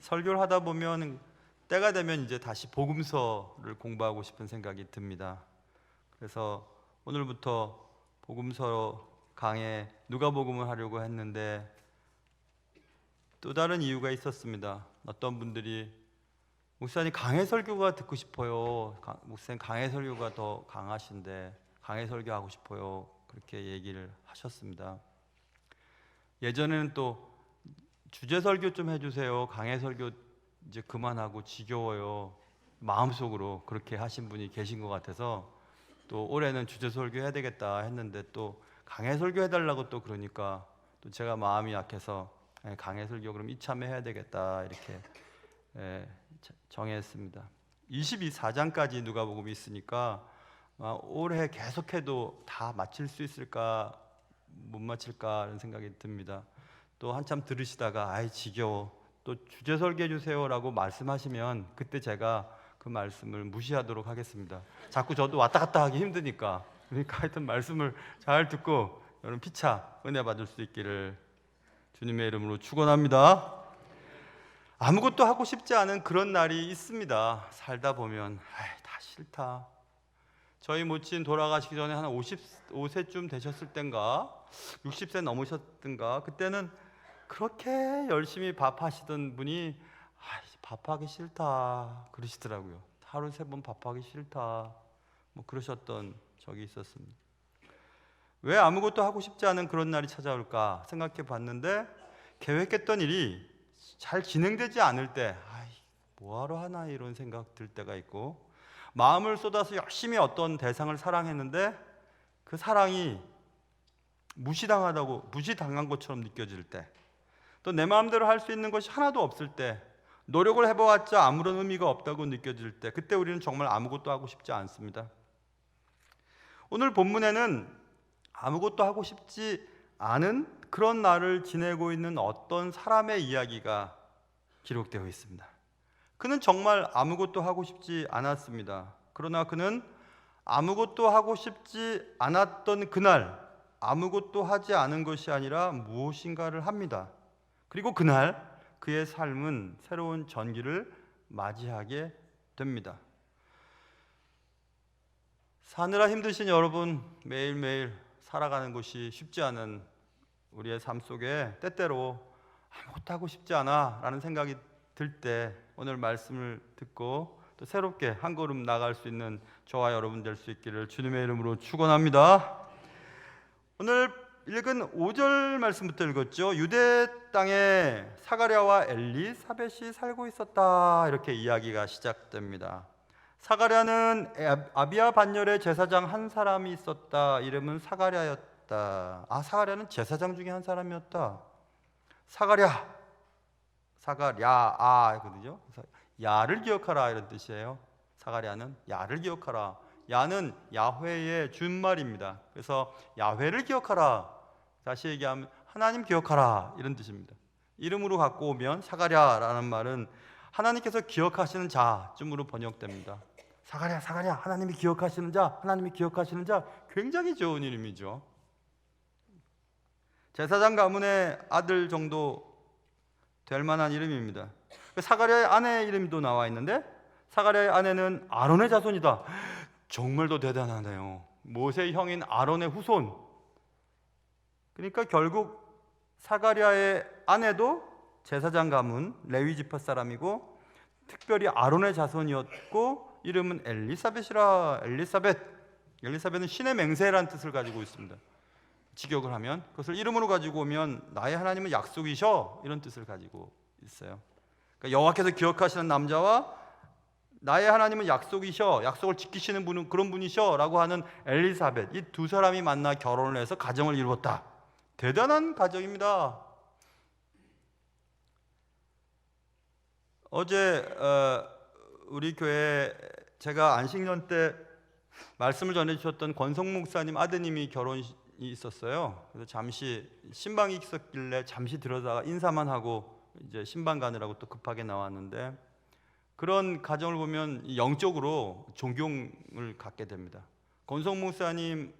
설교를 하다 보면 때가 되면 이제 다시 복음서를 공부하고 싶은 생각이 듭니다. 그래서 오늘부터 복음서 강해 누가복음을 하려고 했는데 또 다른 이유가 있었습니다. 어떤 분들이 목사님 강해 설교가 듣고 싶어요. 목사님 강해 설교가 더 강하신데 강해 설교하고 싶어요. 그렇게 얘기를 하셨습니다. 예전에는 또 주제 설교 좀 해주세요. 강해 설교 이제 그만하고 지겨워요. 마음속으로 그렇게 하신 분이 계신 것 같아서 또 올해는 주제 설교 해야 되겠다 했는데 또 강해 설교 해달라고 또 그러니까 또 제가 마음이 약해서 강해 설교 그럼 이참에 해야 되겠다 이렇게 정했습니다. 22사장까지 누가복음이 있으니까 올해 계속해도 다 마칠 수 있을까 못 마칠까 하는 생각이 듭니다. 또 한참 들으시다가 아이 지겨워 또 주제 설교해 주세요라고 말씀하시면 그때 제가 그 말씀을 무시하도록 하겠습니다. 자꾸 저도 왔다 갔다 하기 힘드니까. 그러니까 하여튼 말씀을 잘 듣고 여러분 피차 은혜 받을 수 있기를 주님의 이름으로 축원합니다. 아무것도 하고 싶지 않은 그런 날이 있습니다. 살다 보면 다 싫다. 저희 모친 돌아가시기 전에 한 55세쯤 되셨을 땐가 60세 넘으셨던가 그때는 그렇게 열심히 밥하시던 분이 밥하기 싫다 그러시더라고요. 하루 3번 밥하기 싫다 뭐 그러셨던 적이 있었습니다. 왜 아무것도 하고 싶지 않은 그런 날이 찾아올까 생각해 봤는데 계획했던 일이 잘 진행되지 않을 때 뭐하러 하나 이런 생각 들 때가 있고 마음을 쏟아서 열심히 어떤 대상을 사랑했는데 그 사랑이 무시당한 것처럼 느껴질 때 또 내 마음대로 할 수 있는 것이 하나도 없을 때 노력을 해보았자 아무런 의미가 없다고 느껴질 때 그때 우리는 정말 아무것도 하고 싶지 않습니다. 오늘 본문에는 아무것도 하고 싶지 않은 그런 날을 지내고 있는 어떤 사람의 이야기가 기록되어 있습니다. 그는 정말 아무것도 하고 싶지 않았습니다. 그러나 그는 아무것도 하고 싶지 않았던 그날 아무것도 하지 않은 것이 아니라 무엇인가를 합니다. 그리고 그날 그의 삶은 새로운 전기를 맞이하게 됩니다. 사느라 힘드신 여러분, 매일매일 살아가는 것이 쉽지 않은 우리의 삶 속에 때때로 아무것도 하고 싶지 않아 라는 생각이 들 때 오늘 말씀을 듣고 또 새롭게 한 걸음 나갈 수 있는 저와 여러분 될 수 있기를 주님의 이름으로 축원합니다. 오늘 읽은 5절 말씀부터 읽었죠. 유대 땅에 사가랴와 엘리사벳이 살고 있었다 이렇게 이야기가 시작됩니다. 사가랴는 아비야 반열에 제사장 한 사람이 있었다. 이름은 사가랴였다. 사가랴는 제사장 중에 한 사람이었다. 사가랴거든요. 야를 기억하라 이런 뜻이에요. 사가랴는 야를 기억하라. 야는 야훼의 준말입니다. 그래서 야훼를 기억하라. 다시 얘기하면 하나님 기억하라 이런 뜻입니다. 이름으로 갖고 오면 사가랴라는 말은 하나님께서 기억하시는 자쯤으로 번역됩니다. 사가랴 하나님이 기억하시는 자, 하나님이 기억하시는 자 굉장히 좋은 이름이죠. 제사장 가문의 아들 정도 될 만한 이름입니다. 사가랴의 아내 이름도 나와 있는데 사가랴의 아내는 아론의 자손이다. 정말 더 대단하네요. 모세의 형인 아론의 후손. 그러니까 결국 사가랴의 아내도 제사장 가문 레위 지파 사람이고 특별히 아론의 자손이었고 이름은 엘리사벳이라. 엘리사벳은 신의 맹세라는 뜻을 가지고 있습니다. 직역을 하면 그것을 이름으로 가지고 오면 나의 하나님은 약속이셔 이런 뜻을 가지고 있어요. 그러니까 여호와께서 기억하시는 남자와 나의 하나님은 약속이셔, 약속을 지키시는 분은 그런 분이셔 라고 하는 엘리사벳, 이 두 사람이 만나 결혼을 해서 가정을 이루었다. 대단한 가정입니다. 어제 우리 교회 제가 안식년 때 말씀을 전해주셨던 권성 목사님 아드님이 결혼이 있었어요. 그래서 잠시 신방이 있었길래 잠시 들어다가 인사만 하고 이제 신방 가느라고 또 급하게 나왔는데 그런 가정을 보면 영적으로 존경을 갖게 됩니다. 권성 목사님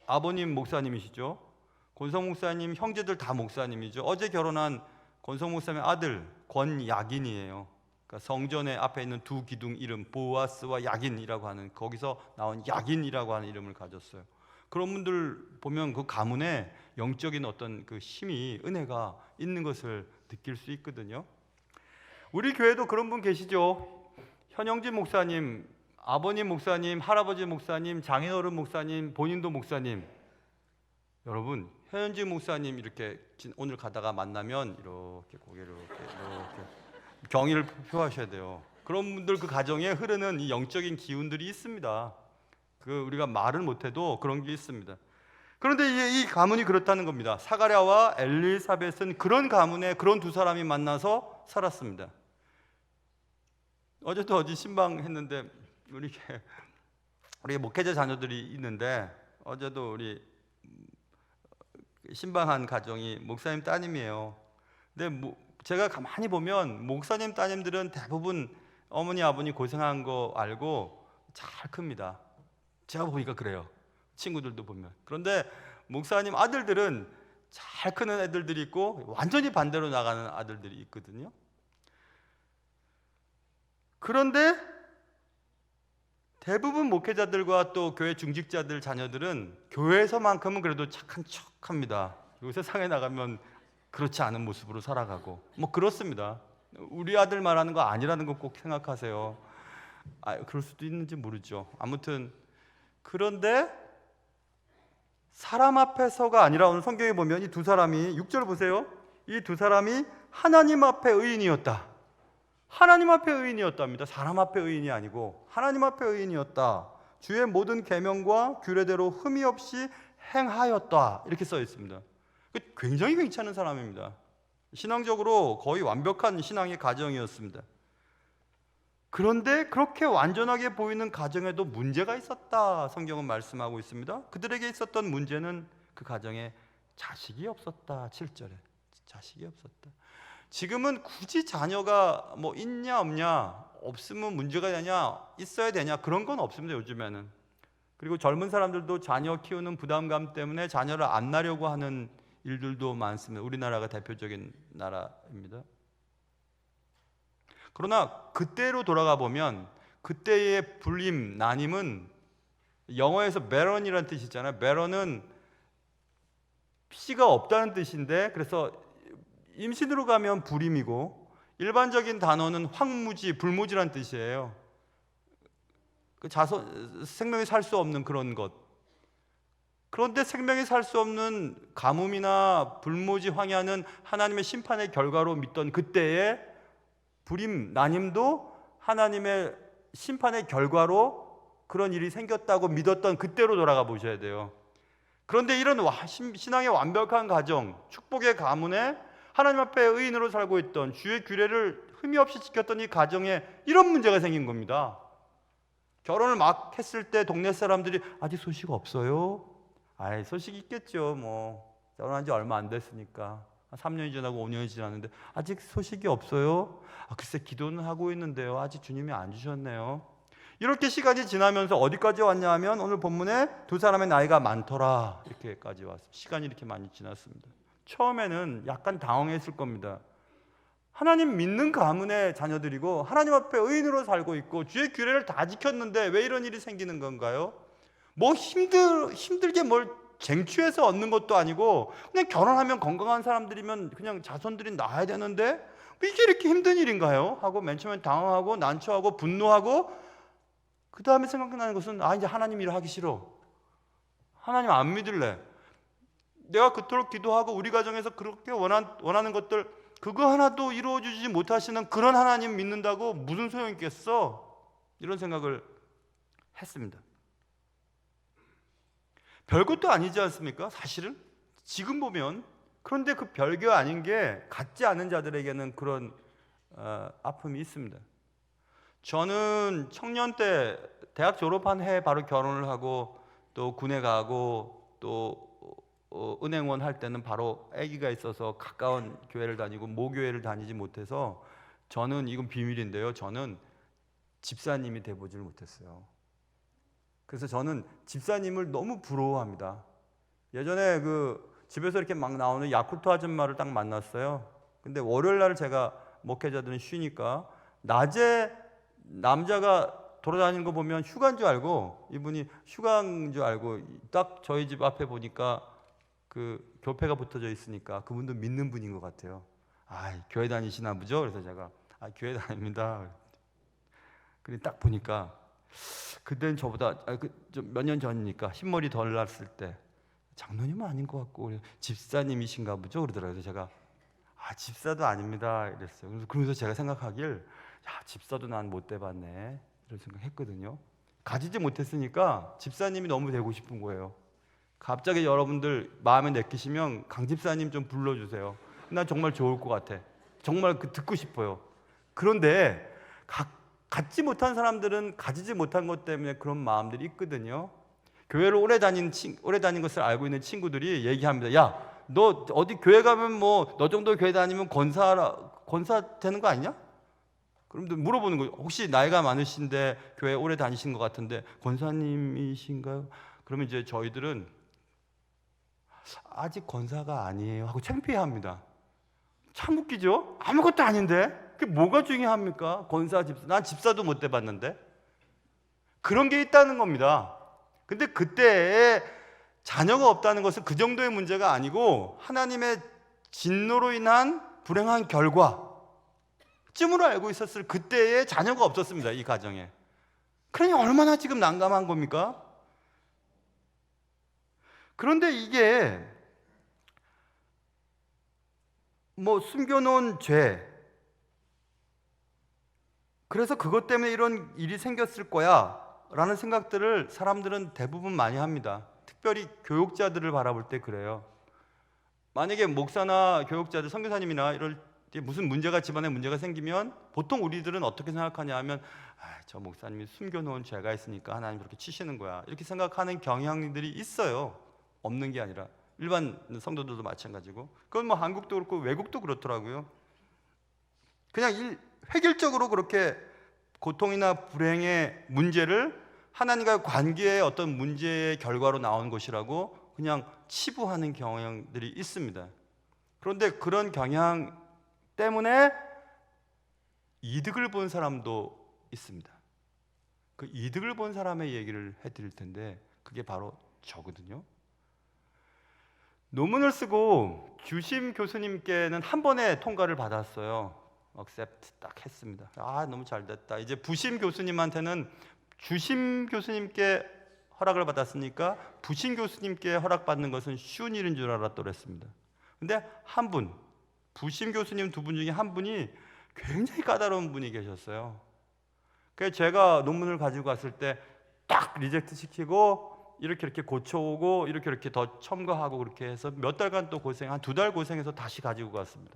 아버님 목사님이시죠. 권성 목사님 형제들 다 목사님이죠. 어제 결혼한 권성 목사님의 아들 권야긴이에요. 그러니까 성전의 앞에 있는 두 기둥 이름 보아스와 야긴이라고 하는, 거기서 나온 야긴이라고 하는 이름을 가졌어요. 그런 분들 보면 그 가문에 영적인 어떤 그 힘이, 은혜가 있는 것을 느낄 수 있거든요. 우리 교회도 그런 분 계시죠. 현영진 목사님, 아버님 목사님, 할아버지 목사님, 장인어른 목사님, 본인도 목사님. 여러분, 현영진 목사님 이렇게 오늘 가다가 만나면 이렇게 고개를 이렇게 경의를 표하셔야 돼요. 그런 분들 그 가정에 흐르는 이 영적인 기운들이 있습니다. 그 우리가 말을 못해도 그런 게 있습니다. 그런데 이 가문이 그렇다는 겁니다. 사가랴와 엘리사벳은 그런 가문에 그런 두 사람이 만나서 살았습니다. 어제 신방했는데 우리 목회자 자녀들이 있는데, 어제도 우리 신방한 가정이 목사님 따님이에요. 근데 제가 가만히 보면 목사님 따님들은 대부분 어머니 아버님 고생한 거 알고 잘 큽니다. 제가 보니까 그래요. 친구들도 보면. 그런데 목사님 아들들은 잘 크는 애들들이 있고 완전히 반대로 나가는 아들들이 있거든요. 그런데 대부분 목회자들과 또 교회 중직자들 자녀들은 교회에서만큼은 그래도 착한 척합니다. 그리고 세상에 나가면 그렇지 않은 모습으로 살아가고 뭐 그렇습니다. 우리 아들 말하는 거 아니라는 거 꼭 생각하세요. 그럴 수도 있는지 모르죠. 아무튼 그런데 사람 앞에서가 아니라 오늘 성경에 보면 이 두 사람이 6절 보세요. 이 두 사람이 하나님 앞에 의인이었다. 하나님 앞에 의인이었답니다. 사람 앞에 의인이 아니고 하나님 앞에 의인이었다. 주의 모든 계명과 규례대로 흠이 없이 행하였다. 이렇게 써 있습니다. 굉장히 괜찮은 사람입니다. 신앙적으로 거의 완벽한 신앙의 가정이었습니다. 그런데 그렇게 완전하게 보이는 가정에도 문제가 있었다. 성경은 말씀하고 있습니다. 그들에게 있었던 문제는 그 가정에 자식이 없었다. 7절에 자식이 없었다. 지금은 굳이 자녀가 뭐 있냐 없냐, 없으면 문제가 되냐, 있어야 되냐, 그런 건 없습니다. 요즘에는. 그리고 젊은 사람들도 자녀 키우는 부담감 때문에 자녀를 안 낳으려고 하는 일들도 많습니다. 우리나라가 대표적인 나라입니다. 그러나 그때로 돌아가 보면 그때의 불임, 난임은 영어에서 barren이라는 뜻이 있잖아요. barren은 씨가 없다는 뜻인데, 그래서 임신으로 가면 불임이고, 일반적인 단어는 황무지, 불모지라는 뜻이에요. 생명이 살 수 없는 그런 것. 그런데 생명이 살 수 없는 가뭄이나 불모지, 황야는 하나님의 심판의 결과로 믿던 그때의 불임, 난임도 하나님의 심판의 결과로 그런 일이 생겼다고 믿었던 그때로 돌아가 보셔야 돼요. 그런데 이런 신앙의 완벽한 가정, 축복의 가문에 하나님 앞에 의인으로 살고 있던, 주의 규례를 흠이 없이 지켰던 이 가정에 이런 문제가 생긴 겁니다. 결혼을 막 했을 때 동네 사람들이 아직 소식 없어요? 소식 있겠죠. 뭐 결혼한 지 얼마 안 됐으니까. 3년이 지나고 5년이 지났는데 아직 소식이 없어요? 글쎄 기도는 하고 있는데요. 아직 주님이 안 주셨네요. 이렇게 시간이 지나면서 어디까지 왔냐 하면 오늘 본문에 두 사람의 나이가 많더라. 이렇게까지 왔어요. 시간이 이렇게 많이 지났습니다. 처음에는 약간 당황했을 겁니다. 하나님 믿는 가문의 자녀들이고 하나님 앞에 의인으로 살고 있고 주의 규례를 다 지켰는데 왜 이런 일이 생기는 건가요? 뭐 힘들게 뭘 쟁취해서 얻는 것도 아니고 그냥 결혼하면 건강한 사람들이면 그냥 자손들이 낳아야 되는데 이게 이렇게 힘든 일인가요? 하고 맨 처음에 당황하고 난처하고 분노하고, 그 다음에 생각나는 것은 이제 하나님 일 하기 싫어. 하나님 안 믿을래. 내가 그토록 기도하고 우리 가정에서 그렇게 원하는 것들 그거 하나도 이루어주지 못하시는 그런 하나님 믿는다고 무슨 소용이 있겠어? 이런 생각을 했습니다. 별것도 아니지 않습니까? 사실은 지금 보면. 그런데 그 별거 아닌 게 갖지 않은 자들에게는 그런 아픔이 있습니다. 저는 청년 때 대학 졸업한 해에 바로 결혼을 하고 또 군에 가고 또 은행원 할 때는 바로 아기가 있어서 가까운 교회를 다니고 모교회를 다니지 못해서 저는 이건 비밀인데요. 저는 집사님이 돼보질 못했어요. 그래서 저는 집사님을 너무 부러워합니다. 예전에 집에서 이렇게 막 나오는 야쿠르트 아줌마를 딱 만났어요. 근데 월요일 날 제가 목회자들은 쉬니까 낮에 남자가 돌아다니는 거 보면 휴가인 줄 알고, 이분이 휴가인 줄 알고 딱 저희 집 앞에 보니까 그 교패가 붙어져 있으니까 그분도 믿는 분인 것 같아요. 교회 다니시나 보죠? 그래서 제가 교회 다닙니다. 그래 딱 보니까 그때는 저보다 좀 몇 년 전이니까 흰머리 덜 났을 때 장로님은 아닌 것 같고 집사님이신가 보죠? 그러더라고요. 그래서 제가 집사도 아닙니다 이랬어요. 그러면서 제가 생각하길 집사도 난 못 돼봤네 이런 생각했거든요. 가지지 못했으니까 집사님이 너무 되고 싶은 거예요. 갑자기 여러분들 마음에 내키시면 강 집사님 좀 불러주세요. 난 정말 좋을 것 같아. 정말 듣고 싶어요. 그런데 갖지 못한 사람들은 가지지 못한 것 때문에 그런 마음들이 있거든요. 교회를 오래 다닌 것을 알고 있는 친구들이 얘기합니다. 야, 너 어디 교회 가면 너 정도 교회 다니면 권사 되는 거 아니냐? 그럼 물어보는 거예요. 혹시 나이가 많으신데 교회 오래 다니신 것 같은데 권사님이신가요? 그러면 이제 저희들은 아직 권사가 아니에요 하고 창피해합니다. 참 웃기죠? 아무것도 아닌데 그게 뭐가 중요합니까? 권사, 집사. 난 집사도 못 돼봤는데. 그런 게 있다는 겁니다. 근데 그때에 자녀가 없다는 것은 그 정도의 문제가 아니고 하나님의 진노로 인한 불행한 결과 쯤으로 알고 있었을 그때에 자녀가 없었습니다. 이 가정에. 그러니 얼마나 지금 난감한 겁니까? 그런데 이게 숨겨놓은 죄, 그래서 그것 때문에 이런 일이 생겼을 거야 라는 생각들을 사람들은 대부분 많이 합니다. 특별히 교육자들을 바라볼 때 그래요. 만약에 목사나 교육자들, 선교사님이나 이럴 때 무슨 집안에 문제가 생기면 보통 우리들은 어떻게 생각하냐 하면 저 목사님이 숨겨놓은 죄가 있으니까 하나님 그렇게 치시는 거야 이렇게 생각하는 경향들이 있어요. 없는 게 아니라 일반 성도들도 마찬가지고, 그건 한국도 그렇고 외국도 그렇더라고요. 그냥 획일적으로 그렇게 고통이나 불행의 문제를 하나님과의 관계의 어떤 문제의 결과로 나온 것이라고 그냥 치부하는 경향들이 있습니다. 그런데 그런 경향 때문에 이득을 본 사람도 있습니다. 그 이득을 본 사람의 얘기를 해드릴 텐데 그게 바로 저거든요. 논문을 쓰고 주심 교수님께는 한 번에 통과를 받았어요. accept 딱 했습니다. 너무 잘 됐다. 이제 부심 교수님한테는 주심 교수님께 허락을 받았으니까 부심 교수님께 허락받는 것은 쉬운 일인 줄 알았더랬습니다. 근데 부심 교수님 두 분 중에 한 분이 굉장히 까다로운 분이 계셨어요. 그래서 제가 논문을 가지고 갔을 때 딱 리젝트 시키고 이렇게 고쳐오고 이렇게 더 첨가하고 그렇게 해서 몇 달간 또 한 2달 고생해서 다시 가지고 갔습니다.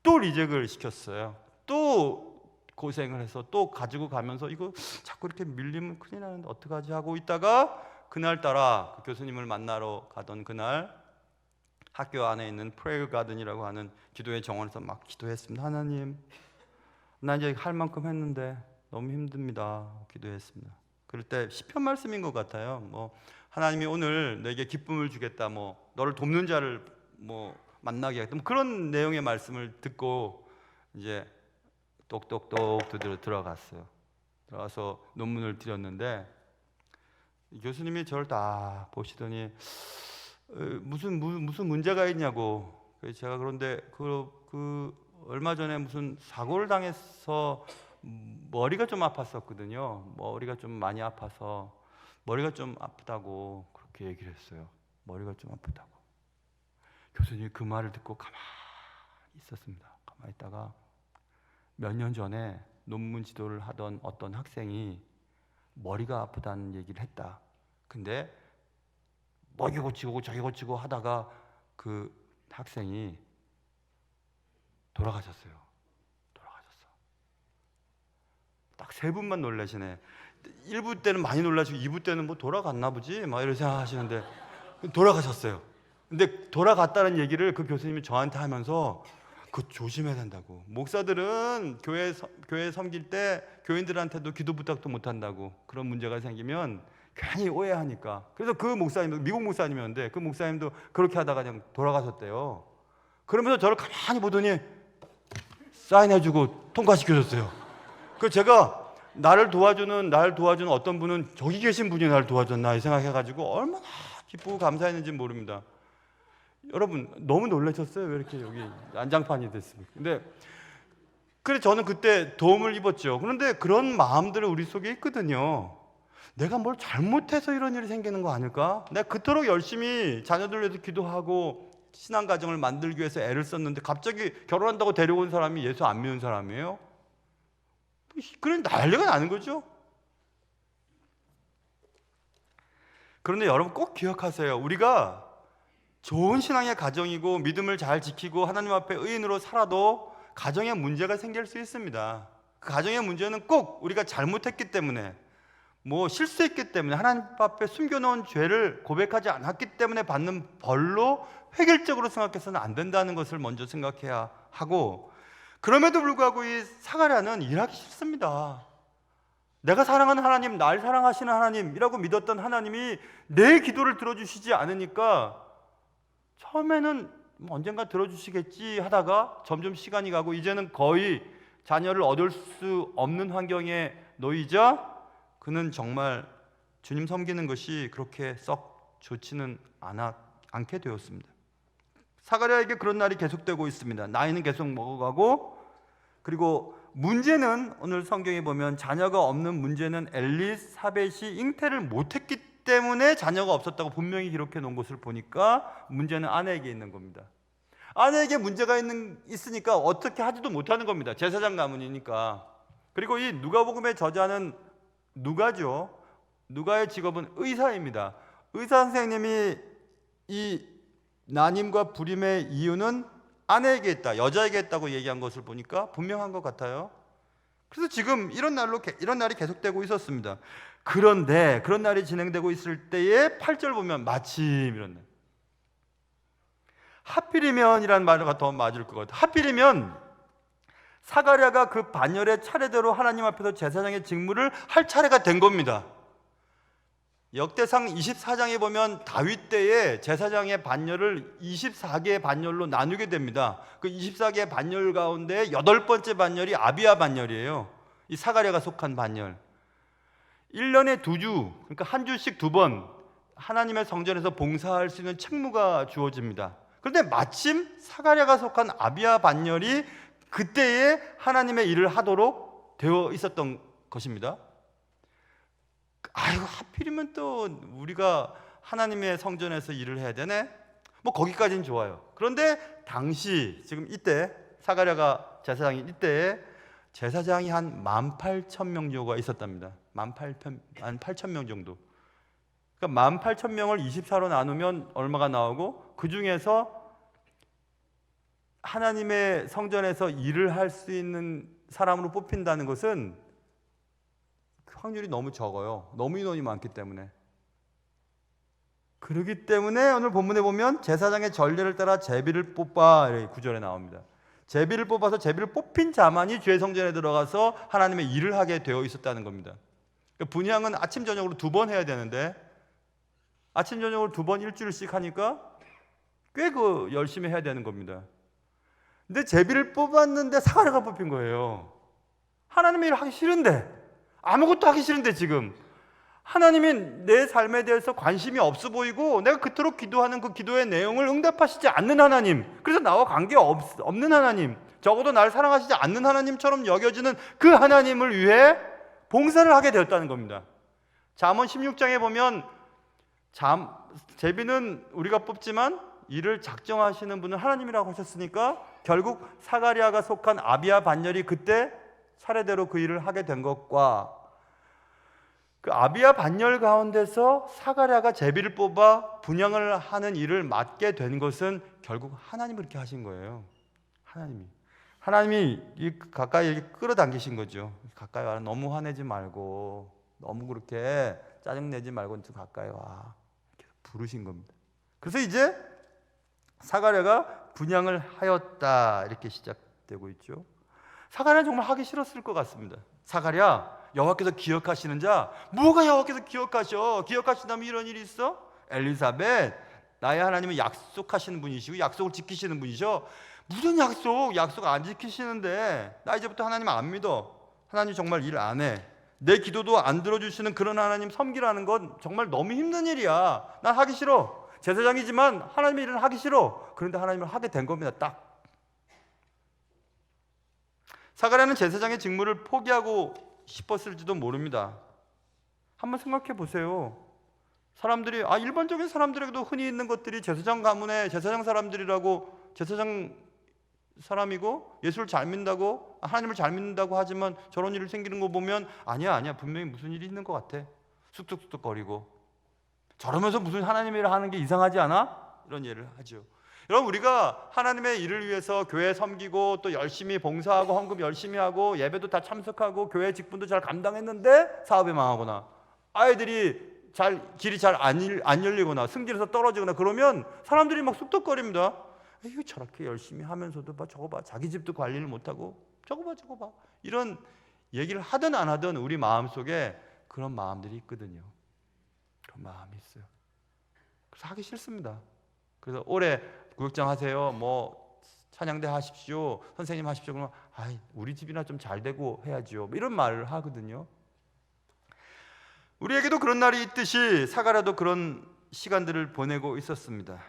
또 리젝을 시켰어요. 또 고생을 해서 또 가지고 가면서 이거 자꾸 이렇게 밀리면 큰일 나는데 어떡하지 하고 있다가 그날따라 그 교수님을 만나러 가던 그날 학교 안에 있는 프레이어 가든이라고 하는 기도의 정원에서 막 기도했습니다. 하나님, 나 이제 할 만큼 했는데 너무 힘듭니다. 기도했습니다. 그럴 때 시편 말씀인 것 같아요. 하나님이 오늘 너에게 기쁨을 주겠다, 너를 돕는 자를 만나게 하겠다, 그런 내용의 말씀을 듣고 이제 똑똑똑 들어갔어요. 들어가서 논문을 드렸는데 교수님이 저를 딱 보시더니 무슨 문제가 있냐고. 그래서 제가 그런데 얼마 전에 무슨 사고를 당해서 머리가 좀 아팠었거든요. 머리가 좀 많이 아파서 머리가 좀 아프다고 그렇게 얘기를 했어요. 머리가 좀 아프다고. 교수님이 그 말을 듣고 가만히 있었습니다. 가만히 있다가 몇 년 전에 논문 지도를 하던 어떤 학생이 머리가 아프다는 얘기를 했다. 근데 여기 고치고 저기 고치고 하다가 그 학생이 돌아가셨어요. 딱 3분만 놀라시네. 1부 때는 많이 놀라시고 2부 때는 돌아갔나 보지 막 이런 생각하시는데 돌아가셨어요. 근데 돌아갔다는 얘기를 그 교수님이 저한테 하면서 그거 조심해야 된다고. 목사들은 교회 섬길 때 교인들한테도 기도 부탁도 못 한다고. 그런 문제가 생기면 괜히 오해하니까. 그래서 그 목사님도 미국 목사님이었는데 그 목사님도 그렇게 하다가 그냥 돌아가셨대요. 그러면서 저를 가만히 보더니 사인해주고 통과시켜줬어요. 그 제가 나를 도와주는 어떤 분은 저기 계신 분이 나를 도와줬나 생각해가지고 얼마나 기쁘고 감사했는지 모릅니다. 여러분 너무 놀라셨어요? 왜 이렇게 여기 난장판이 됐습니까? 근데 그래 저는 그때 도움을 입었죠. 그런데 그런 마음들은 우리 속에 있거든요. 내가 뭘 잘못해서 이런 일이 생기는 거 아닐까? 내가 그토록 열심히 자녀들 위해서 기도하고 신앙 가정을 만들기 위해서 애를 썼는데 갑자기 결혼한다고 데려온 사람이 예수 안 믿는 사람이에요? 그런 난리가 나는 거죠. 그런데 여러분 꼭 기억하세요. 우리가 좋은 신앙의 가정이고 믿음을 잘 지키고 하나님 앞에 의인으로 살아도 가정에 문제가 생길 수 있습니다. 그 가정의 문제는 꼭 우리가 잘못했기 때문에 실수했기 때문에 하나님 앞에 숨겨놓은 죄를 고백하지 않았기 때문에 받는 벌로 획일적으로 생각해서는 안 된다는 것을 먼저 생각해야 하고, 그럼에도 불구하고 이 사가랴는 일하기 싫습니다. 내가 사랑하는 하나님, 날 사랑하시는 하나님이라고 믿었던 하나님이 내 기도를 들어주시지 않으니까 처음에는 언젠가 들어주시겠지 하다가 점점 시간이 가고 이제는 거의 자녀를 얻을 수 없는 환경에 놓이자 그는 정말 주님 섬기는 것이 그렇게 썩 좋지는 않게 되었습니다. 사가랴에게 그런 날이 계속되고 있습니다. 나이는 계속 먹어가고, 그리고 문제는 오늘 성경에 보면 자녀가 없는 문제는 엘리사벳이 잉태를 못했기 때문에 자녀가 없었다고 분명히 기록해 놓은 것을 보니까 문제는 아내에게 있는 겁니다. 아내에게 문제가 있으니까 어떻게 하지도 못하는 겁니다. 제사장 가문이니까. 그리고 이 누가복음의 저자는 누가죠. 누가의 직업은 의사입니다. 의사 선생님이 이 난임과 불임의 이유는 아내에게 있다, 여자에게 있다고 얘기한 것을 보니까 분명한 것 같아요. 그래서 지금 이런 날이 계속되고 있었습니다. 그런데 그런 날이 진행되고 있을 때에 8절 보면 마침 이런 날. 하필이면이라는 말이 더 맞을 것 같아요. 하필이면 사가랴가 그 반열의 차례대로 하나님 앞에서 제사장의 직무를 할 차례가 된 겁니다. 역대상 24장에 보면 다윗 때에 제사장의 반열을 24개의 반열로 나누게 됩니다. 그 24개의 반열 가운데 8번째 반열이 아비야 반열이에요. 이 사가랴가 속한 반열. 1년에 2주, 그러니까 한 주씩 2번 하나님의 성전에서 봉사할 수 있는 책무가 주어집니다. 그런데 마침 사가랴가 속한 아비야 반열이 그때에 하나님의 일을 하도록 되어 있었던 것입니다. 아이고, 하필이면 또 우리가 하나님의 성전에서 일을 해야 되네? 거기까지는 좋아요. 그런데 당시 지금 이때 사가랴가 제사장이 이때에 제사장이 한 18,000명 정도가 있었답니다. 18,000명 정도. 그러니까 18,000명을 24로 나누면 얼마가 나오고, 그 중에서 하나님의 성전에서 일을 할 수 있는 사람으로 뽑힌다는 것은 확률이 너무 적어요. 너무 인원이 많기 때문에. 그렇기 때문에 오늘 본문에 보면 제사장의 전례를 따라 제비를 뽑아, 이렇게 9절에 나옵니다. 제비를 뽑아서 제비를 뽑힌 자만이 주의 성전에 들어가서 하나님의 일을 하게 되어 있었다는 겁니다. 분향은 아침 저녁으로 2번 해야 되는데 아침 저녁으로 2번 일주일씩 하니까 꽤 열심히 해야 되는 겁니다. 근데 제비를 뽑았는데 사가랴가 뽑힌 거예요. 하나님의 일을 하기 싫은데, 아무것도 하기 싫은데, 지금 하나님이 내 삶에 대해서 관심이 없어 보이고 내가 그토록 기도하는 그 기도의 내용을 응답하시지 않는 하나님, 그래서 나와 관계없는 하나님, 적어도 나를 사랑하시지 않는 하나님처럼 여겨지는 그 하나님을 위해 봉사를 하게 되었다는 겁니다. 잠언 16장에 보면 제비는 우리가 뽑지만 이를 작정하시는 분은 하나님이라고 하셨으니까 결국 사가랴가 속한 아비야 반열이 그때 차례대로 그 일을 하게 된 것과 그 아비야 반열 가운데서 사가랴가 제비를 뽑아 분향을 하는 일을 맡게 된 것은 결국 하나님이 그렇게 하신 거예요. 하나님이 가까이 이렇게 끌어당기신 거죠. 가까이 와, 너무 화내지 말고, 너무 그렇게 짜증내지 말고 좀 가까이 와, 이렇게 부르신 겁니다. 그래서 이제 사가랴가 분향을 하였다 이렇게 시작되고 있죠. 사가랴는 정말 하기 싫었을 것 같습니다. 사가랴, 여호와께서 기억하시는 자. 뭐가 여호와께서 기억하셔? 기억하신다면 이런 일이 있어? 엘리사벳, 나의 하나님은 약속하시는 분이시고 약속을 지키시는 분이셔. 무슨 약속 안 지키시는데 나 이제부터 하나님 안 믿어. 하나님 정말 일 안 해. 내 기도도 안 들어주시는 그런 하나님 섬기라는 건 정말 너무 힘든 일이야. 난 하기 싫어. 제사장이지만 하나님의 일은 하기 싫어. 그런데 하나님을 하게 된 겁니다. 딱. 사가랴는 제사장의 직무를 포기하고 싶었을지도 모릅니다. 한번 생각해 보세요. 사람들이 일반적인 사람들에게도 흔히 있는 것들이 제사장 가문의 제사장 사람들이라고, 제사장 사람이고 예수를 잘 믿는다고, 하나님을 잘 믿는다고 하지만 저런 일이 생기는 거 보면 아니야 분명히 무슨 일이 있는 것 같아. 쑥쑥쑥거리고 저러면서 무슨 하나님의 일을 하는 게 이상하지 않아? 이런 예를 하죠. 여러분, 우리가 하나님의 일을 위해서 교회 섬기고 또 열심히 봉사하고 헌금 열심히 하고 예배도 다 참석하고 교회 직분도 잘 감당했는데 사업이 망하거나 아이들이 길이 잘 안 열리거나 승진해서 떨어지거나 그러면 사람들이 막 쑥덕거립니다. 이거 저렇게 열심히 하면서도 저거 봐, 자기 집도 관리를 못하고 저거 봐 이런 얘기를 하든 안 하든 우리 마음속에 그런 마음들이 있거든요. 그런 마음이 있어요. 그래서 하기 싫습니다. 그래서 올해 구역장 하세요, 뭐 찬양대 하십시오, 선생님 하십시오. 그러면 우리 집이나 좀 잘 되고 해야죠, 이런 말을 하거든요. 우리에게도 그런 날이 있듯이 사가랴도 그런 시간들을 보내고 있었습니다.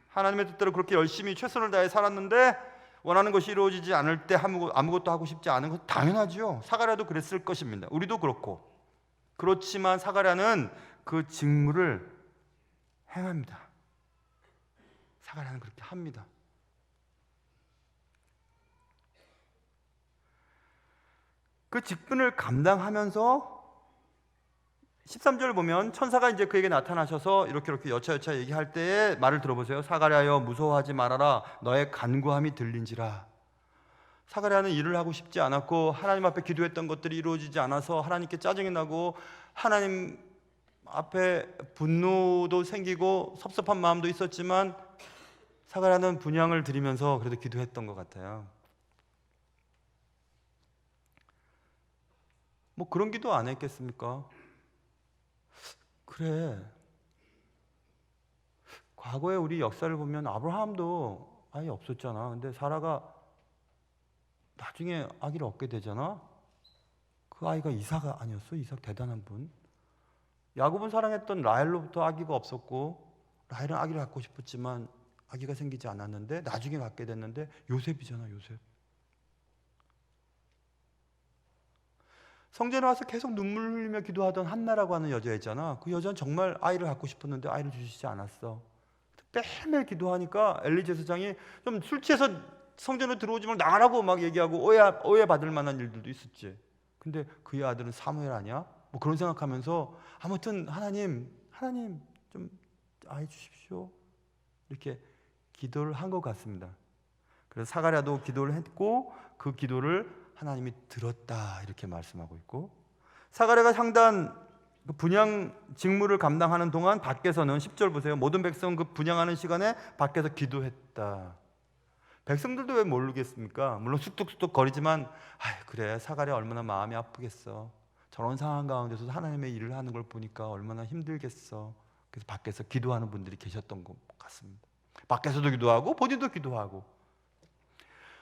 하나님의 뜻대로 그렇게 열심히 최선을 다해 살았는데 원하는 것이 이루어지지 않을 때 아무것도 하고 싶지 않은 건 당연하죠. 사가랴도 그랬을 것입니다. 우리도 그렇고. 그렇지만 사가랴는 그 직무를 행합니다. 사가랴는 그렇게 합니다. 그 직분을 감당하면서 13절 보면 천사가 이제 그에게 나타나셔서 이렇게 여차여차 얘기할 때의 말을 들어보세요. 사가랴여 무서워하지 말아라. 너의 간구함이 들린지라. 사가랴는 일을 하고 싶지 않았고 하나님 앞에 기도했던 것들이 이루어지지 않아서 하나님께 짜증이 나고 하나님 앞에 분노도 생기고 섭섭한 마음도 있었지만 사가랴는 분향을 드리면서 그래도 기도했던 것 같아요. 뭐 그런 기도 안 했겠습니까? 그래, 과거에 우리 역사를 보면 아브라함도 아이 없었잖아. 근데 사라가 나중에 아기를 얻게 되잖아. 그 아이가 이삭 아니었어? 이삭 대단한 분. 야곱은 사랑했던 라헬로부터 아기가 없었고 라헬은 아기를 갖고 싶었지만 아기가 생기지 않았는데 나중에 갖게 됐는데 요셉이잖아, 요셉. 성전에 와서 계속 눈물 흘리며 기도하던 한나라고 하는 여자 있잖아. 그 여자는 정말 아이를 갖고 싶었는데 아이를 주시지 않았어. 매일매일 기도하니까 엘리 제사장이 좀 술 취해서 성전에 들어오지 말고 나가라고 막 얘기하고 오해받을 만한 일들도 있었지. 근데 그의 아들은 사무엘 아니야? 뭐 그런 생각하면서 아무튼 하나님 좀 아이 주십시오, 이렇게 기도를 한 것 같습니다. 그래서 사가랴도 기도를 했고 그 기도를 하나님이 들었다 이렇게 말씀하고 있고, 사가랴가 상단 분향 직무를 감당하는 동안 밖에서는 10절 보세요. 모든 백성은 그 분향하는 시간에 밖에서 기도했다. 백성들도 왜 모르겠습니까? 물론 쑥뚝쑥뚝 거리지만 그래, 사가랴 얼마나 마음이 아프겠어. 저런 상황 가운데서 하나님의 일을 하는 걸 보니까 얼마나 힘들겠어. 그래서 밖에서 기도하는 분들이 계셨던 것 같습니다. 밖에서도 기도하고 본인도 기도하고.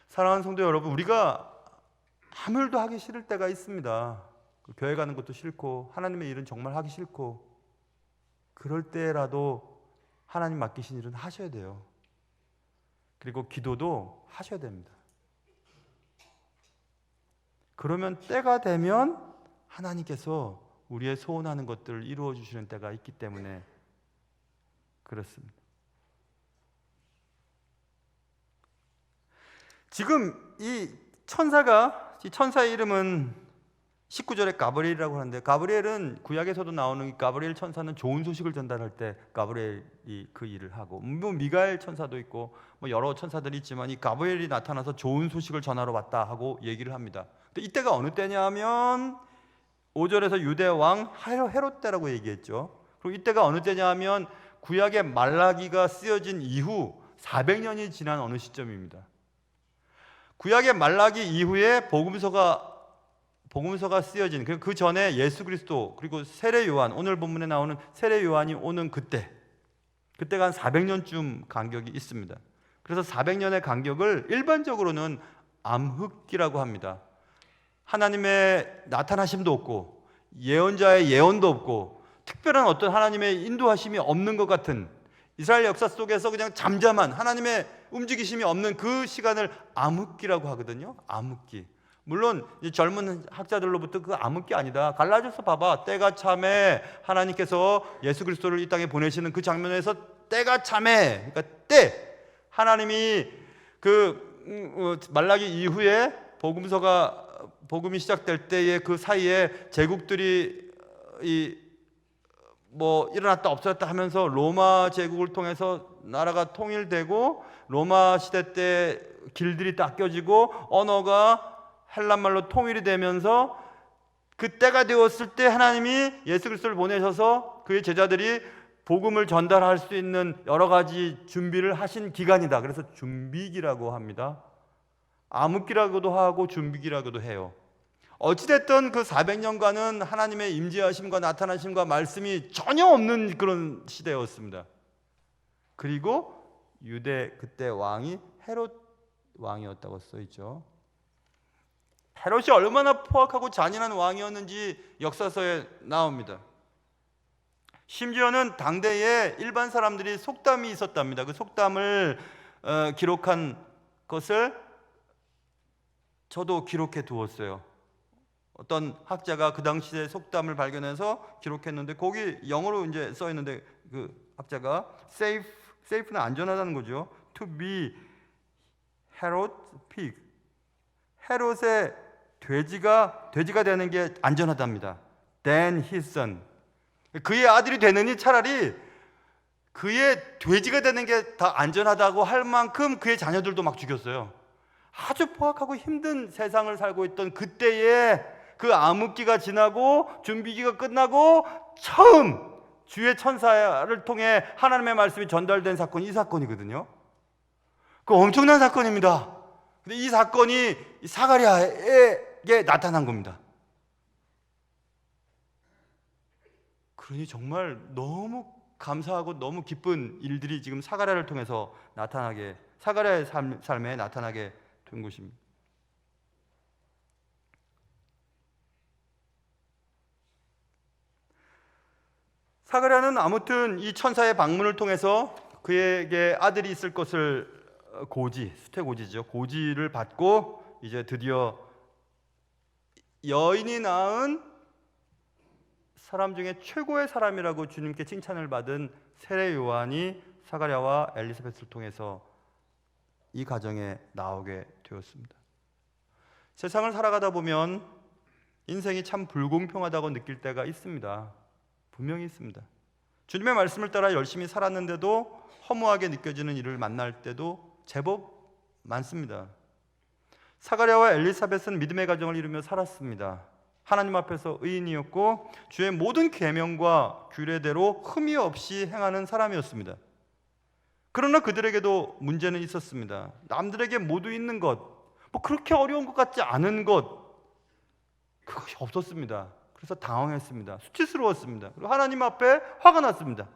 사랑하는 성도 여러분, 우리가 아무 일도 하기 싫을 때가 있습니다. 교회 가는 것도 싫고 하나님의 일은 정말 하기 싫고, 그럴 때라도 하나님 맡기신 일은 하셔야 돼요. 그리고 기도도 하셔야 됩니다. 그러면 때가 되면 하나님께서 우리의 소원하는 것들을 이루어 주시는 때가 있기 때문에 그렇습니다. 지금 이 천사의 이름은 19절에 가브리엘이라고 하는데, 가브리엘은 구약에서도 나오는 이 가브리엘 천사는 좋은 소식을 전달할 때 가브리엘이 그 일을 하고, 뭐 미가엘 천사도 있고 뭐 여러 천사들이 있지만 이 가브리엘이 나타나서 좋은 소식을 전하러 왔다 하고 얘기를 합니다. 근데 이때가 어느 때냐면 5절에서 유대 왕 헤롯 때라고 얘기했죠. 그리고 이때가 어느 때냐면 구약의 말라기가 쓰여진 이후 400년이 지난 어느 시점입니다. 구약의 말라기 이후에 복음서가 쓰여진, 그 전에 예수 그리스도 그리고 세례 요한, 오늘 본문에 나오는 세례 요한이 오는 그때가 한 400년쯤 간격이 있습니다. 그래서 400년의 간격을 일반적으로는 암흑기라고 합니다. 하나님의 나타나심도 없고 예언자의 예언도 없고 특별한 어떤 하나님의 인도하심이 없는 것 같은, 이스라엘 역사 속에서 그냥 잠잠한 하나님의 움직이심이 없는 그 시간을 암흑기라고 하거든요. 암흑기. 물론 젊은 학자들로부터 그 암흑기 아니다, 갈라져서 봐봐, 때가 참에 하나님께서 예수 그리스도를 이 땅에 보내시는 그 장면에서 때가 참에, 그러니까 때, 하나님이 말라기 이후에 복음이 시작될 때의 그 사이에 제국들이 일어났다 없어졌다 하면서 로마 제국을 통해서 나라가 통일되고, 로마 시대 때 길들이 닦여지고 언어가 헬란말로 통일이 되면서 그때가 되었을 때 하나님이 예수 그리스도를 보내셔서 그의 제자들이 복음을 전달할 수 있는 여러 가지 준비를 하신 기간이다. 그래서 준비기라고 합니다. 암흑기라고도 하고 준비기라고도 해요. 어찌됐든 그 400년간은 하나님의 임재하심과 나타나심과 말씀이 전혀 없는 그런 시대였습니다. 그리고 유대 그때 왕이 헤롯 왕이었다고 써있죠. 헤롯이 얼마나 포악하고 잔인한 왕이었는지 역사서에 나옵니다. 심지어는 당대에 일반 사람들이 속담이 있었답니다. 그 속담을 기록한 것을 저도 기록해 두었어요. 어떤 학자가 그 당시에 속담을 발견해서 기록했는데, 거기 영어로 이제 써 있는데, 그 학자가 safe는 안전하다는 거죠. To be Herod pig. 헤롯의 돼지가 되는 게 안전하답니다. Than his son. 그의 아들이 되느니 차라리 그의 돼지가 되는 게 더 안전하다고 할 만큼 그의 자녀들도 막 죽였어요. 아주 포악하고 힘든 세상을 살고 있던 그때에 그 암흑기가 지나고 준비기가 끝나고 처음 주의 천사를 통해 하나님의 말씀이 전달된 사건이 이 사건이거든요. 그 엄청난 사건입니다. 근데 이 사건이 사가랴에게 나타난 겁니다. 그러니 정말 너무 감사하고 너무 기쁜 일들이 지금 사가랴를 통해서 사가랴의 삶에 나타나게 된 것입니다. 사가랴는 아무튼 이 천사의 방문을 통해서 그에게 아들이 있을 것을 수태고지죠. 고지를 받고 이제 드디어 여인이 낳은 사람 중에 최고의 사람이라고 주님께 칭찬을 받은 세례 요한이 사가랴와 엘리사벳을 통해서 이 가정에 나오게 되었습니다. 세상을 살아가다 보면 인생이 참 불공평하다고 느낄 때가 있습니다. 분명히 있습니다. 주님의 말씀을 따라 열심히 살았는데도 허무하게 느껴지는 일을 만날 때도 제법 많습니다. 사가랴와 엘리사벳은 믿음의 가정을 이루며 살았습니다. 하나님 앞에서 의인이었고 주의 모든 계명과 규례대로 흠이 없이 행하는 사람이었습니다. 그러나 그들에게도 문제는 있었습니다. 남들에게 모두 있는 것, 그렇게 어려운 것 같지 않은 것, 그것이 없었습니다. 그래서 당황했습니다. 수치스러웠습니다. 그리고 하나님 앞에 화가 났습니다.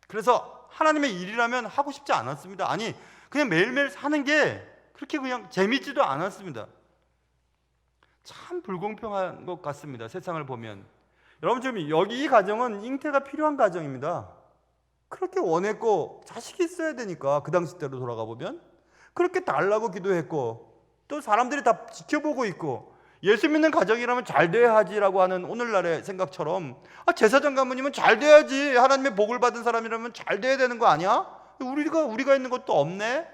그래서 하나님의 일이라면 하고 싶지 않았습니다. 아니, 그냥 매일매일 사는 게 그렇게 그냥 재밌지도 않았습니다. 참 불공평한 것 같습니다. 세상을 보면. 여러분, 지금 여기 이 가정은 잉태가 필요한 가정입니다. 그렇게 원했고 자식이 있어야 되니까, 그 당시 때로 돌아가 보면 그렇게 달라고 기도했고 또 사람들이 다 지켜보고 있고, 예수 믿는 가정이라면 잘 돼야지라고 하는 오늘날의 생각처럼, 제사장 가문이면 잘 돼야지, 하나님의 복을 받은 사람이라면 잘 돼야 되는 거 아니야? 우리가 있는 것도 없네.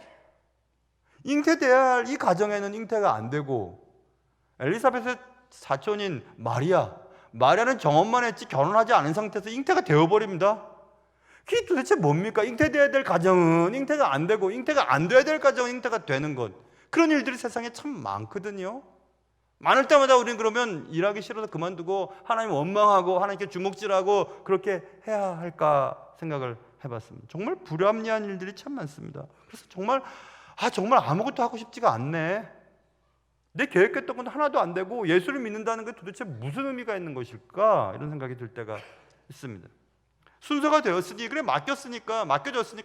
잉태돼야 할 이 가정에는 잉태가 안 되고, 엘리사벳의 사촌인 마리아는 경험만 했지 결혼하지 않은 상태에서 잉태가 되어버립니다. 그게 도대체 뭡니까? 잉태돼야 될 가정은 잉태가 안 되고, 잉태가 안 돼야 될 가정은 잉태가 되는 것, 그런 일들이 세상에 참 많거든요. 많을 때마다 우리는 그러면 일하기 싫어서 그만두고 하나님 원망하고 하나님께 주먹질하고 그렇게 해야 할까 생각을 해봤습니다. 정말 불합리한 일들이 참 많습니다. 그래서 정말 아무것도 하고 싶지가 않네. 내 계획했던 건 하나도 안 되고 예수를 믿는다는 게 도대체 무슨 의미가 있는 것일까? 이런 생각이 들 때가 있습니다. 순서가 되었으니, 그래 맡겨졌으니까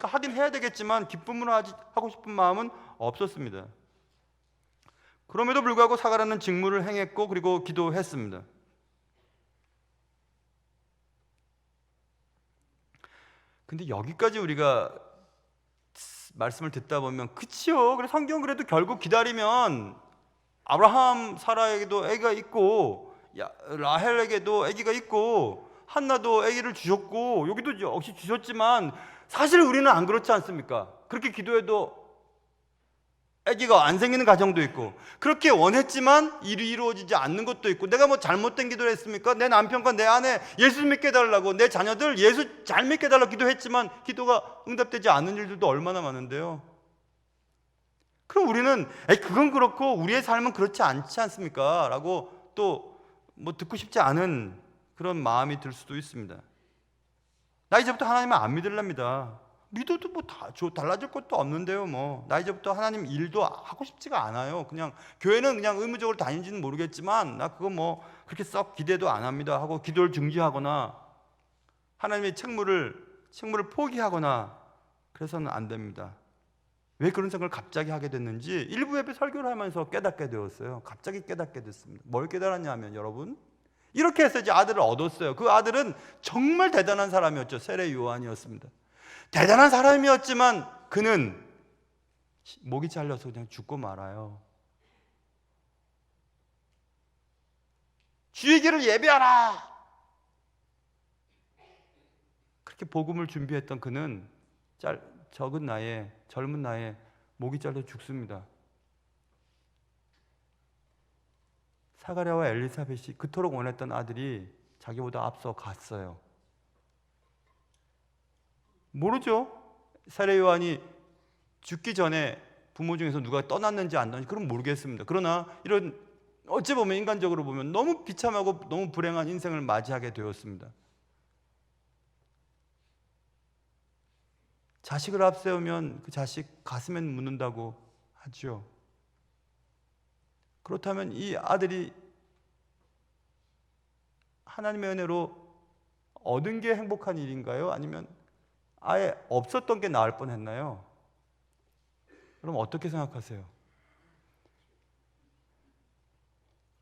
하긴 해야 되겠지만 기쁨으로 하고 싶은 마음은 없었습니다. 그럼에도 불구하고 사가라는 직무를 행했고 그리고 기도했습니다. 근데 여기까지 우리가 말씀을 듣다 보면 그치요. 그래 성경 그래도 결국 기다리면 아브라함 사라에게도 아기가 있고 라헬에게도 아기가 있고 한나도 아기를 주셨고 여기도 역시 주셨지만 사실 우리는 안 그렇지 않습니까? 그렇게 기도해도 아기가 안 생기는 가정도 있고 그렇게 원했지만 일이 이루어지지 않는 것도 있고 내가 뭐 잘못된 기도를 했습니까? 내 남편과 내 아내 예수 믿게 해달라고 내 자녀들 예수 잘 믿게 해달라고 기도했지만 기도가 응답되지 않는 일들도 얼마나 많은데요. 그럼 우리는 그건 그렇고 우리의 삶은 그렇지 않지 않습니까? 라고 또 뭐 듣고 싶지 않은 그런 마음이 들 수도 있습니다. 나 이제부터 하나님을 안 믿으랍니다. 믿어도 뭐 달라질 것도 없는데요. 뭐 나 이제부터 하나님 일도 하고 싶지가 않아요. 그냥 교회는 그냥 의무적으로 다니지는 모르겠지만 나 그거 뭐 그렇게 썩 기대도 안 합니다 하고 기도를 중지하거나 하나님의 책무를 포기하거나 그래서는 안 됩니다. 왜 그런 생각을 갑자기 하게 됐는지 일부 예배 설교를 하면서 깨닫게 되었어요. 갑자기 깨닫게 됐습니다. 뭘 깨달았냐면 여러분 이렇게 해서 이제 아들을 얻었어요. 그 아들은 정말 대단한 사람이었죠. 세례 요한이었습니다. 대단한 사람이었지만 그는 목이 잘려서 그냥 죽고 말아요. 주의 길을 예배하라. 그렇게 복음을 준비했던 그는 젊은 나이에 목이 잘려 죽습니다. 사가랴와 엘리사벳이 그토록 원했던 아들이 자기보다 앞서 갔어요. 모르죠. 세례 요한이 죽기 전에 부모 중에서 누가 떠났는지 안 떠났는지 그건 모르겠습니다. 그러나 이런 어찌 보면 인간적으로 보면 너무 비참하고 너무 불행한 인생을 맞이하게 되었습니다. 자식을 앞세우면 그 자식 가슴에 묻는다고 하죠. 그렇다면 이 아들이 하나님의 은혜로 얻은 게 행복한 일인가요? 아니면 아예 없었던 게 나을 뻔했나요? 그럼 어떻게 생각하세요?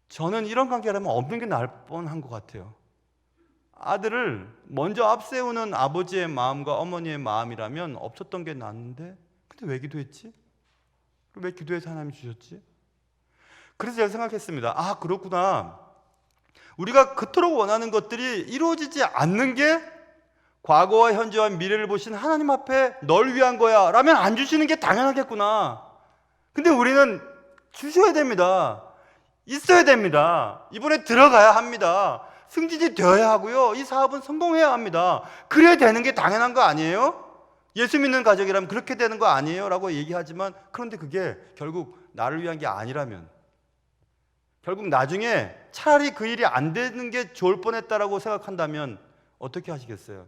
저는 이런 관계라면 없는 게 나을 뻔한 것 같아요. 아들을 먼저 앞세우는 아버지의 마음과 어머니의 마음이라면 없었던 게 낫는데 근데 왜 기도했지? 왜 기도해서 하나님이 주셨지? 그래서 제가 생각했습니다. 아 그렇구나. 우리가 그토록 원하는 것들이 이루어지지 않는 게 과거와 현재와 미래를 보신 하나님 앞에 널 위한 거야 라면 안 주시는 게 당연하겠구나. 근데 우리는 주셔야 됩니다. 있어야 됩니다. 이번에 들어가야 합니다. 승진이 되어야 하고요. 이 사업은 성공해야 합니다. 그래야 되는 게 당연한 거 아니에요? 예수 믿는 가족이라면 그렇게 되는 거 아니에요? 라고 얘기하지만 그런데 그게 결국 나를 위한 게 아니라면 결국 나중에 차라리 그 일이 안 되는 게 좋을 뻔했다라고 생각한다면 어떻게 하시겠어요?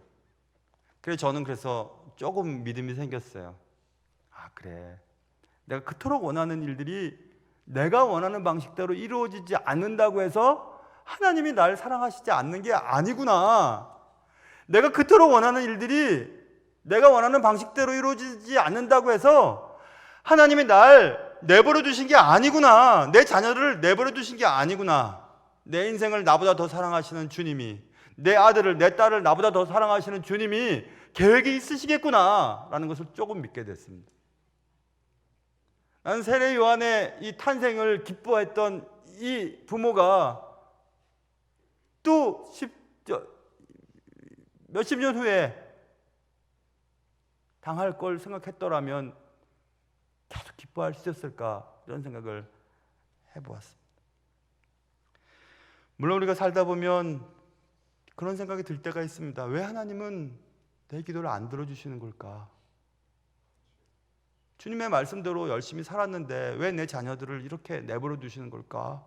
그래서 조금 믿음이 생겼어요. 아 그래 내가 그토록 원하는 일들이 내가 원하는 방식대로 이루어지지 않는다고 해서 하나님이 날 사랑하시지 않는 게 아니구나. 내가 그토록 원하는 일들이 내가 원하는 방식대로 이루어지지 않는다고 해서 하나님이 날 내버려 두신 게 아니구나. 내 자녀를 내버려 두신 게 아니구나. 내 인생을 나보다 더 사랑하시는 주님이, 내 아들을 내 딸을 나보다 더 사랑하시는 주님이 계획이 있으시겠구나 라는 것을 조금 믿게 됐습니다. 나는 세례 요한의 이 탄생을 기뻐했던 이 부모가 또 몇십 년 후에 당할 걸 생각했더라면 계속 기뻐할 수 있었을까 이런 생각을 해보았습니다. 물론 우리가 살다 보면 그런 생각이 들 때가 있습니다. 왜 하나님은 내 기도를 안 들어주시는 걸까? 주님의 말씀대로 열심히 살았는데 왜 내 자녀들을 이렇게 내버려 두시는 걸까?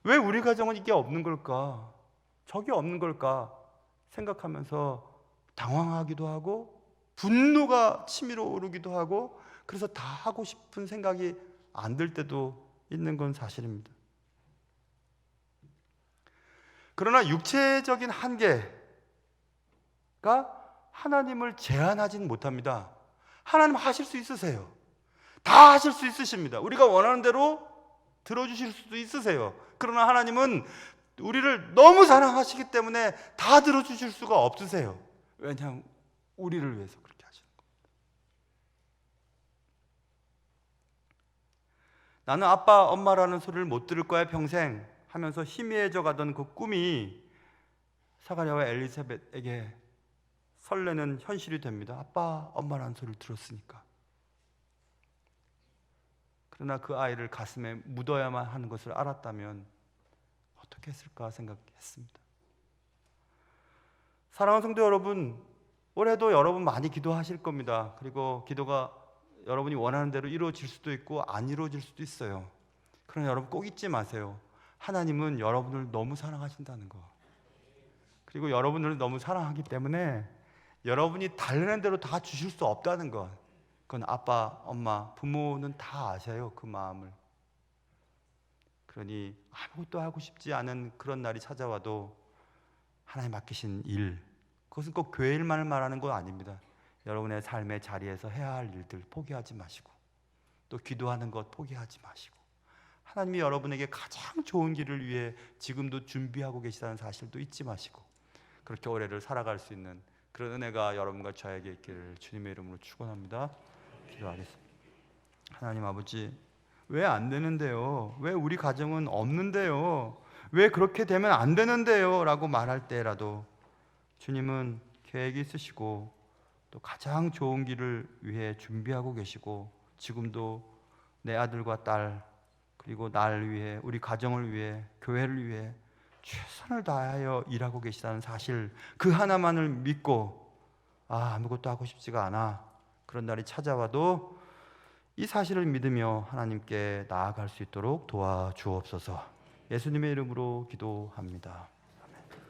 왜 우리 가정은 이게 없는 걸까? 저게 없는 걸까? 생각하면서 당황하기도 하고 분노가 치밀어 오르기도 하고 그래서 다 하고 싶은 생각이 안 들 때도 있는 건 사실입니다. 그러나 육체적인 한계가 하나님을 제한하지는 못합니다. 하나님 하실 수 있으세요. 다 하실 수 있으십니다. 우리가 원하는 대로 들어주실 수도 있으세요. 그러나 하나님은 우리를 너무 사랑하시기 때문에 다 들어주실 수가 없으세요. 왜냐하면 우리를 위해서 그렇게 하시는 겁니다. 나는 아빠, 엄마라는 소리를 못 들을 거야 평생 하면서 희미해져 가던 그 꿈이 사가랴와 엘리사벳에게 설레는 현실이 됩니다. 아빠, 엄마라는 소리를 들었으니까. 그러나 그 아이를 가슴에 묻어야만 하는 것을 알았다면 어떻게 했을까 생각했습니다. 사랑하는 성도 여러분, 올해도 여러분 많이 기도하실 겁니다. 그리고 기도가 여러분이 원하는 대로 이루어질 수도 있고 안 이루어질 수도 있어요. 그러나 여러분 꼭 잊지 마세요. 하나님은 여러분을 너무 사랑하신다는 거. 그리고 여러분을 너무 사랑하기 때문에 여러분이 달라는 대로 다 주실 수 없다는 것. 그건 아빠, 엄마, 부모는 다 아셔요. 그 마음을. 그러니 아무것도 하고 싶지 않은 그런 날이 찾아와도 하나님 맡기신 일, 그것은 꼭 교회 일만을 말하는 건 아닙니다. 여러분의 삶의 자리에서 해야 할 일들 포기하지 마시고 또 기도하는 것 포기하지 마시고 하나님이 여러분에게 가장 좋은 길을 위해 지금도 준비하고 계시다는 사실도 잊지 마시고 그렇게 올해를 살아갈 수 있는 그런 은혜가 여러분과 저에게 있기를 주님의 이름으로 축원합니다. 기도하겠습니다. 하나님 아버지, 왜 안 되는데요? 왜 우리 가정은 없는데요? 왜 그렇게 되면 안 되는데요? 라고 말할 때라도 주님은 계획이 있으시고 또 가장 좋은 길을 위해 준비하고 계시고 지금도 내 아들과 딸 그리고 날 위해 우리 가정을 위해 교회를 위해 최선을 다하여 일하고 계시다는 사실 그 하나만을 믿고 아무것도 하고 싶지가 않아 그런 날이 찾아와도 이 사실을 믿으며 하나님께 나아갈 수 있도록 도와주옵소서. 예수님의 이름으로 기도합니다.